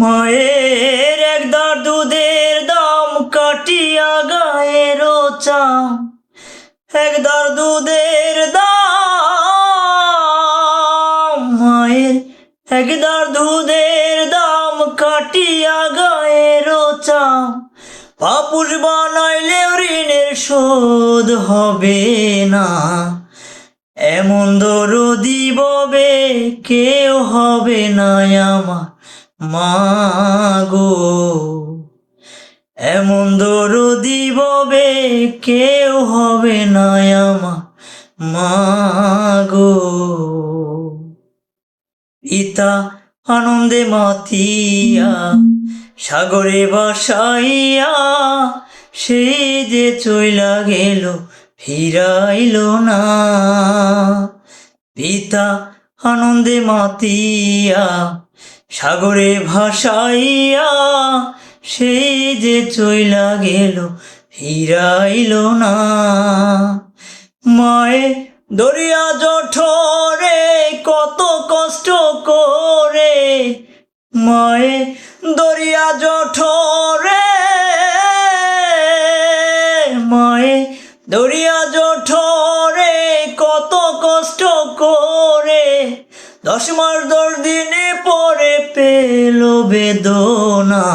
মায়ের একদার দুধের দাম কাটিয়া গায়ের চাম, একদার দুধের দাম, মায়ের একদার দুধের দাম কাটিয়া গায়ের চাম, পাপুষ বানাইলে ঋণের শোধ হবে না, এমন দরদি ববে কেউ হবে না আমার মা গো, এমন দরদি ববে কেউ হবে না আমার মা গো। পিতা আনন্দে মাতিয়া সাগরে ভাসাইয়া, সেই যে চইলা গেল ফিরাইল না। পিতা আনন্দে মাতিয়া সাগরে ভাসাইয়া, সেই যে চইলা গেল ফিরাইল না। মায়ে দরিয়া জঠরে কত কষ্ট করে, মায়ে দরিয়া জঠরে, মায়ে দরিয়া জঠরে কত কষ্ট করে, 10 মাস 10 দিনে পরে পেল বেদনা।